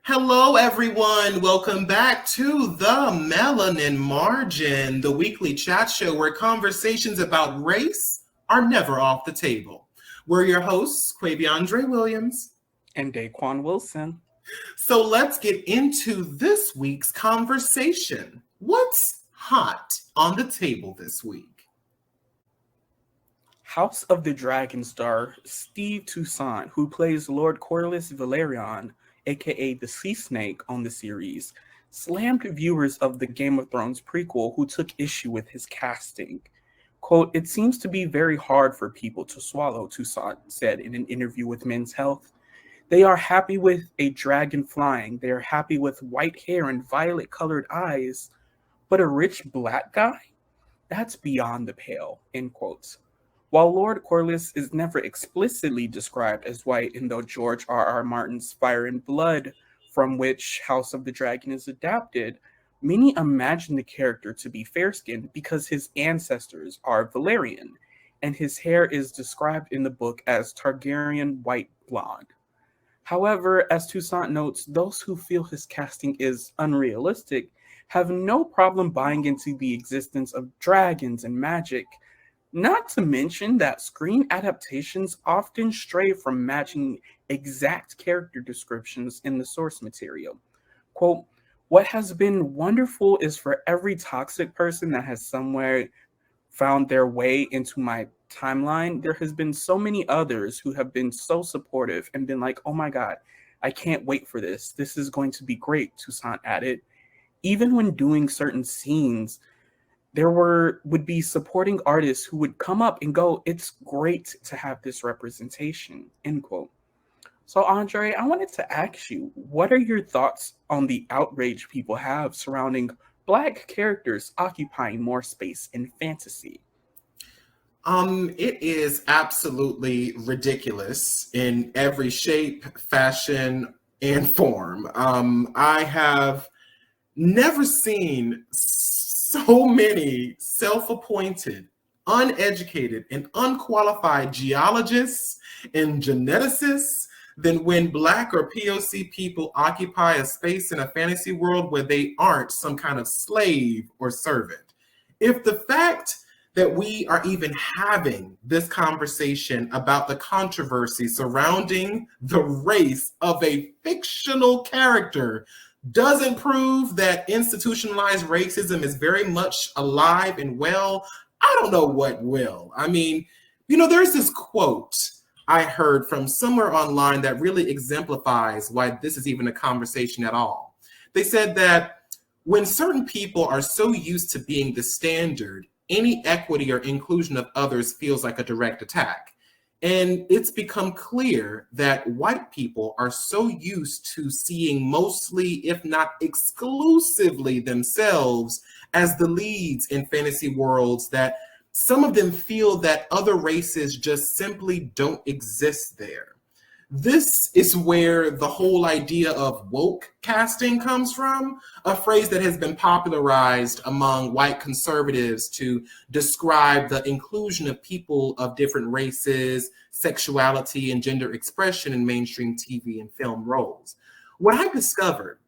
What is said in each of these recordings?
Hello, everyone. Welcome back to the Melanin Margin, the weekly chat show where conversations about race are never off the table. We're your hosts, Quaviondre Williams. And Daquon Wilson. So let's get into this week's conversation. What's hot on the table this week? House of the Dragon star Steve Toussaint, who plays Lord Corlys Velaryon, aka the Sea Snake on the series, slammed viewers of the Game of Thrones prequel who took issue with his casting. Quote, "It seems to be very hard for people to swallow," Toussaint said in an interview with Men's Health. "They are happy with a dragon flying. They are happy with white hair and violet colored eyes. But a rich black guy? That's beyond the pale," end quotes. While Lord Corlys is never explicitly described as white in the George R.R. Martin's Fire and Blood, from which House of the Dragon is adapted, many imagine the character to be fair-skinned because his ancestors are Valyrian, and his hair is described in the book as Targaryen white blonde. However, as Toussaint notes, those who feel his casting is unrealistic have no problem buying into the existence of dragons and magic, not to mention that screen adaptations often stray from matching exact character descriptions in the source material. Quote, "What has been wonderful is for every toxic person that has somewhere found their way into my timeline, there has been so many others who have been so supportive and been like, oh my God, I can't wait for this. This is going to be great," Toussaint added. Even when doing certain scenes, there would be supporting artists who would come up and go, "It's great to have this representation," end quote. So Andre, I wanted to ask you, what are your thoughts on the outrage people have surrounding Black characters occupying more space in fantasy? It is absolutely ridiculous in every shape, fashion, and form. I have never seen so many self-appointed, uneducated, and unqualified geologists and geneticists than when Black or POC people occupy a space in a fantasy world where they aren't some kind of slave or servant. If the fact that we are even having this conversation about the controversy surrounding the race of a fictional character doesn't prove that institutionalized racism is very much alive and well, I don't know what will. I mean, there's this quote I heard from somewhere online that really exemplifies why this is even a conversation at all. They said that when certain people are so used to being the standard, any equity or inclusion of others feels like a direct attack. And it's become clear that white people are so used to seeing mostly, if not exclusively, themselves as the leads in fantasy worlds that some of them feel that other races just simply don't exist there. This is where the whole idea of woke casting comes from, a phrase that has been popularized among white conservatives to describe the inclusion of people of different races, sexuality, and gender expression in mainstream TV and film roles. What I've discovered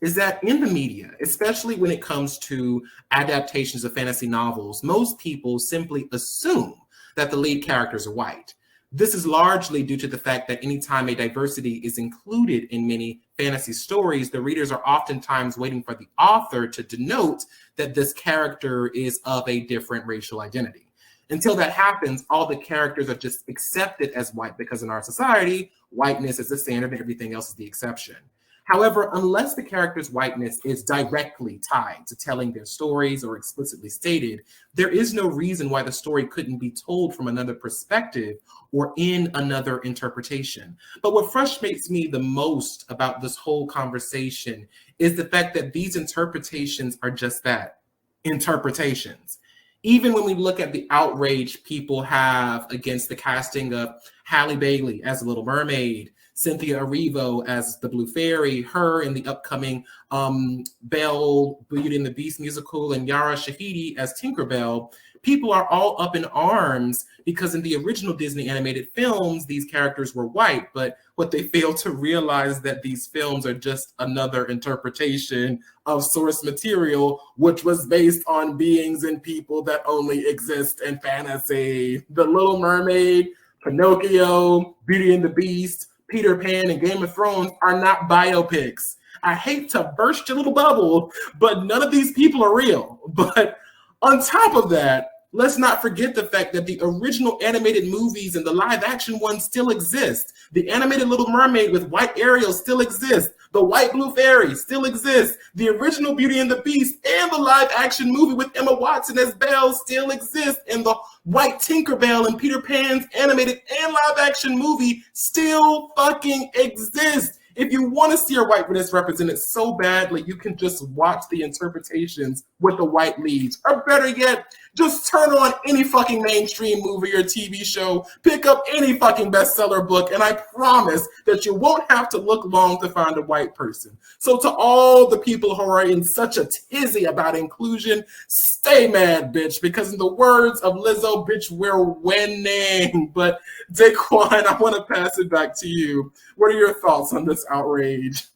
is that in the media, especially when it comes to adaptations of fantasy novels, most people simply assume that the lead characters are white. This is largely due to the fact that anytime a diversity is included in many fantasy stories, the readers are oftentimes waiting for the author to denote that this character is of a different racial identity. Until that happens, all the characters are just accepted as white because in our society, whiteness is the standard and everything else is the exception. However, unless the character's whiteness is directly tied to telling their stories or explicitly stated, there is no reason why the story couldn't be told from another perspective or in another interpretation. But what frustrates me the most about this whole conversation is the fact that these interpretations are just that, interpretations. Even when we look at the outrage people have against the casting of Halle Bailey as the Little Mermaid, Cynthia Erivo as the Blue Fairy, her in the upcoming Belle, Beauty and the Beast musical, and Yara Shahidi as Tinkerbell, people are all up in arms because in the original Disney animated films, these characters were white. But what they fail to realize that these films are just another interpretation of source material, which was based on beings and people that only exist in fantasy. The Little Mermaid, Pinocchio, Beauty and the Beast, Peter Pan, and Game of Thrones are not biopics. I hate to burst your little bubble, but none of these people are real. But on top of that, let's not forget the fact that the original animated movies and the live action ones still exist. The animated Little Mermaid with white Ariel still exists. The White Blue Fairy still exists. The original Beauty and the Beast and the live action movie with Emma Watson as Belle still exists. And the White Tinkerbell and Peter Pan's animated and live action movie still fucking exists. If you want to see your whiteness represented so badly, you can just watch the interpretations with the white leads. Or better yet, just turn on any fucking mainstream movie or TV show, pick up any fucking bestseller book, and I promise that you won't have to look long to find a white person. So to all the people who are in such a tizzy about inclusion, stay mad, bitch, because in the words of Lizzo, bitch, we're winning. But Daquon, I want to pass it back to you. What are your thoughts on this outrage?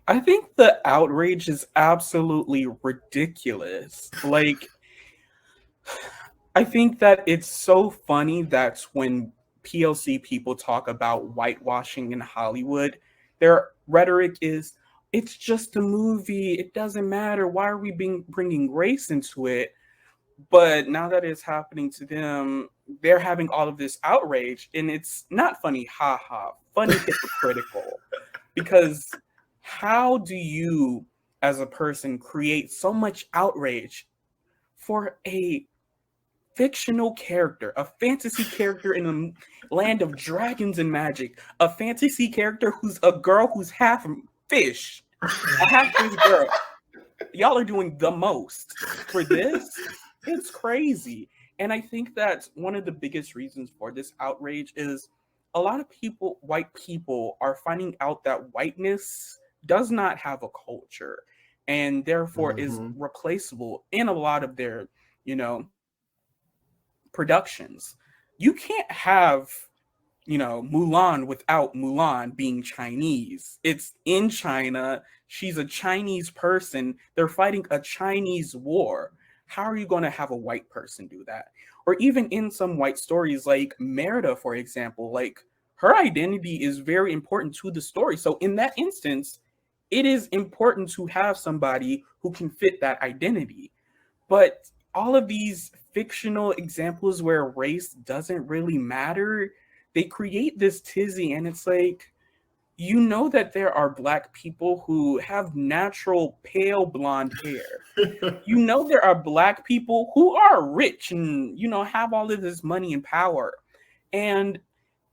I think the outrage is absolutely ridiculous. Like, I think that it's so funny that when POC people talk about whitewashing in Hollywood, their rhetoric is, it's just a movie, it doesn't matter, why are we bringing race into it? But now that it's happening to them, they're having all of this outrage, and it's not funny, haha, funny hypocritical. Because how do you, as a person, create so much outrage for a fictional character, a fantasy character in a land of dragons and magic, a fantasy character who's a girl who's half fish, a half fish girl? Y'all are doing the most for this. It's crazy. And I think that one of the biggest reasons for this outrage is a lot of people, white people, are finding out that whiteness does not have a culture and therefore is replaceable in a lot of their, productions. You can't have, Mulan without Mulan being Chinese. It's in China. She's a Chinese person. They're fighting a Chinese war. How are you going to have a white person do that? Or even in some white stories like Merida, for example, like her identity is very important to the story. So in that instance, it is important to have somebody who can fit that identity. But all of these fictional examples where race doesn't really matter, they create this tizzy, and it's like, that there are Black people who have natural pale blonde hair. There are Black people who are rich and, have all of this money and power. And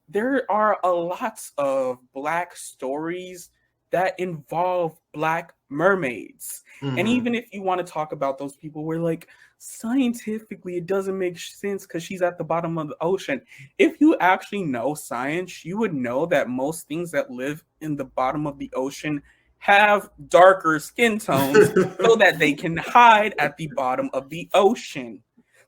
there are a lot of Black stories that involve Black mermaids. And even if you want to talk about those people, we're like, scientifically, it doesn't make sense because she's at the bottom of the ocean. If you actually know science, you would know that most things that live in the bottom of the ocean have darker skin tones so that they can hide at the bottom of the ocean.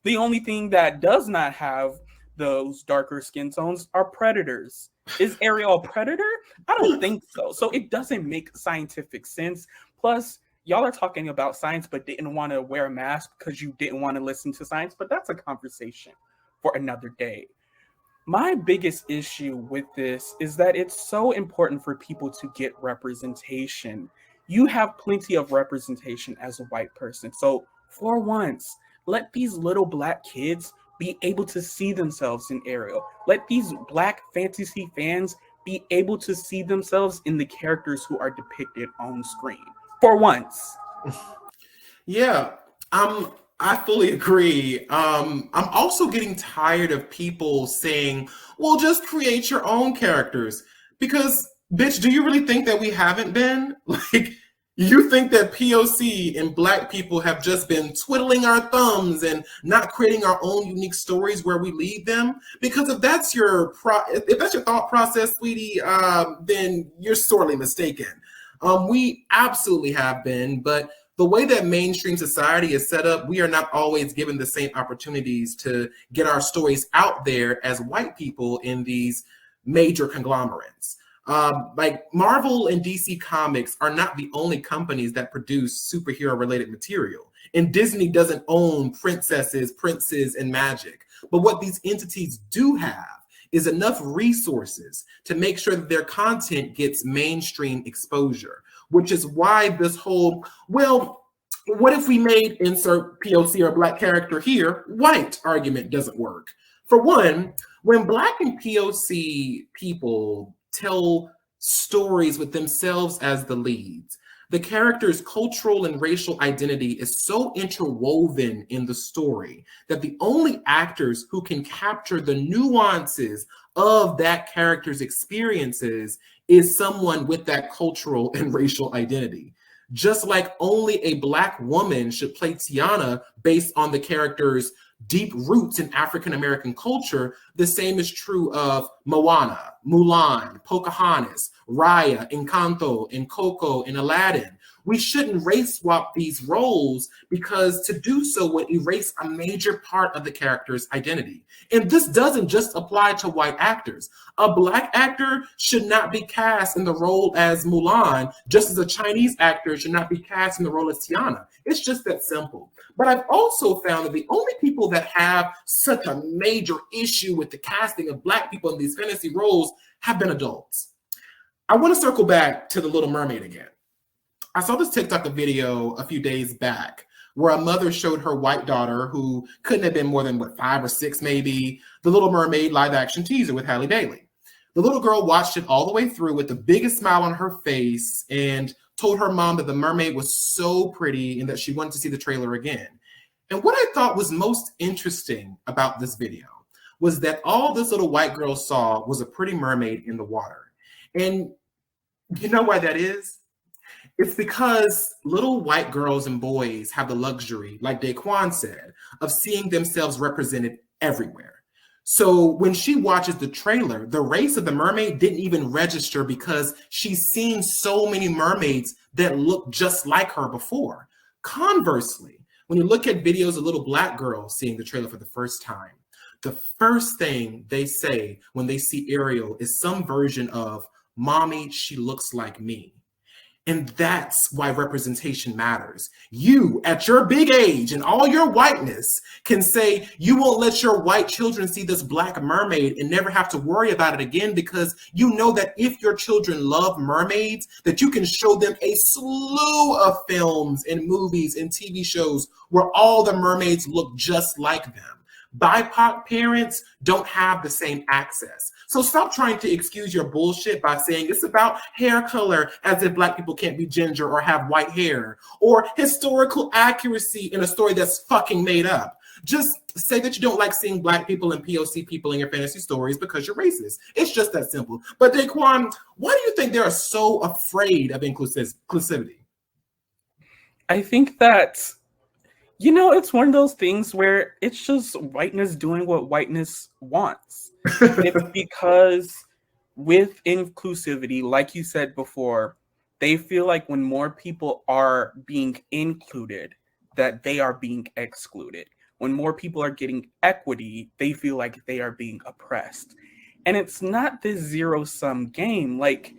The only thing that does not have those darker skin tones are predators. Is Ariel a predator? I don't think so. So it doesn't make scientific sense. Plus, y'all are talking about science but didn't want to wear a mask because you didn't want to listen to science, but that's a conversation for another day. My biggest issue with this is that it's so important for people to get representation. You have plenty of representation as a white person. So for once, let these little Black kids be able to see themselves in Ariel. Let these Black fantasy fans be able to see themselves in the characters who are depicted on screen. For once. Yeah, I fully agree. I'm also getting tired of people saying, well, just create your own characters. Because, bitch, do you really think that we haven't been? Like, you think that POC and Black people have just been twiddling our thumbs and not creating our own unique stories where we lead them? Because if that's your thought process, sweetie, then you're sorely mistaken. We absolutely have been, but The way that mainstream society is set up, we are not always given the same opportunities to get our stories out there as white people in these major conglomerates. Like Marvel and DC Comics are not the only companies that produce superhero related material. And Disney doesn't own princesses, princes, and magic. But what these entities do have is enough resources to make sure that their content gets mainstream exposure, which is why this whole, well, what if we made insert POC or Black character here white argument doesn't work. For one, when Black and POC people tell stories with themselves as the leads, the character's cultural and racial identity is so interwoven in the story that the only actors who can capture the nuances of that character's experiences is someone with that cultural and racial identity. Just like only a Black woman should play Tiana based on the character's deep roots in African American culture, the same is true of Moana, Mulan, Pocahontas, Raya, Encanto, and Coco, and Aladdin. We shouldn't race swap these roles because to do so would erase a major part of the character's identity. And this doesn't just apply to white actors. A Black actor should not be cast in the role as Mulan, just as a Chinese actor should not be cast in the role as Tiana. It's just that simple. But I've also found that the only people that have such a major issue with the casting of Black people in these fantasy roles have been adults. I want to circle back to The Little Mermaid again. I saw this TikTok video a few days back where a mother showed her white daughter, who couldn't have been more than, 5 or 6 maybe, The Little Mermaid live action teaser with Halle Bailey. The little girl watched it all the way through with the biggest smile on her face and told her mom that the mermaid was so pretty and that she wanted to see the trailer again. And what I thought was most interesting about this video was that all this little white girl saw was a pretty mermaid in the water. And you know why that is? It's because little white girls and boys have the luxury, like Daquon said, of seeing themselves represented everywhere. So when she watches the trailer, the race of the mermaid didn't even register because she's seen so many mermaids that look just like her before. Conversely, when you look at videos of little Black girls seeing the trailer for the first time, the first thing they say when they see Ariel is some version of, "Mommy, she looks like me." And that's why representation matters. You, at your big age and all your whiteness, can say you won't let your white children see this Black mermaid and never have to worry about it again, because you know that if your children love mermaids, that you can show them a slew of films and movies and TV shows where all the mermaids look just like them. BIPOC parents don't have the same access. So stop trying to excuse your bullshit by saying it's about hair color, as if Black people can't be ginger or have white hair, or historical accuracy in a story that's fucking made up. Just say that you don't like seeing Black people and POC people in your fantasy stories because you're racist. It's just that simple. But Daquon, why do you think they are so afraid of inclusivity? I think that, it's one of those things where it's just whiteness doing what whiteness wants. It's because with inclusivity, like you said before, they feel like when more people are being included, that they are being excluded. When more people are getting equity, they feel like they are being oppressed. And it's not this zero-sum game. Like,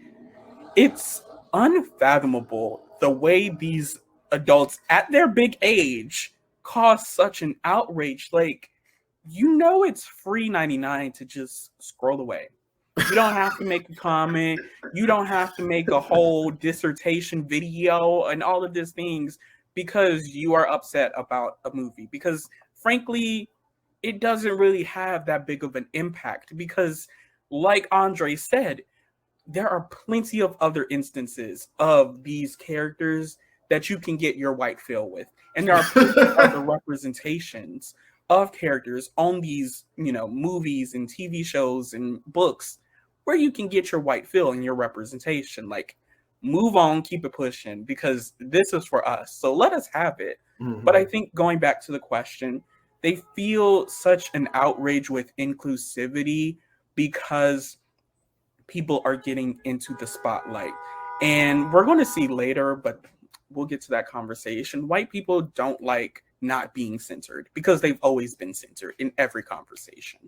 it's unfathomable the way these adults at their big age cause such an outrage. Like, it's free 99 to just scroll away. You don't have to make a comment. You don't have to make a whole dissertation video and all of these things because you are upset about a movie. Because frankly, it doesn't really have that big of an impact, because like Andre said, there are plenty of other instances of these characters that you can get your white fill with. And there are plenty of other representations of characters on these, movies and TV shows and books where you can get your white fill and your representation. Like, move on, keep it pushing, because this is for us. So let us have it. Mm-hmm. But I think going back to the question, they feel such an outrage with inclusivity because people are getting into the spotlight. And we're going to see later, but we'll get to that conversation. White people don't like not being censored because they've always been censored in every conversation.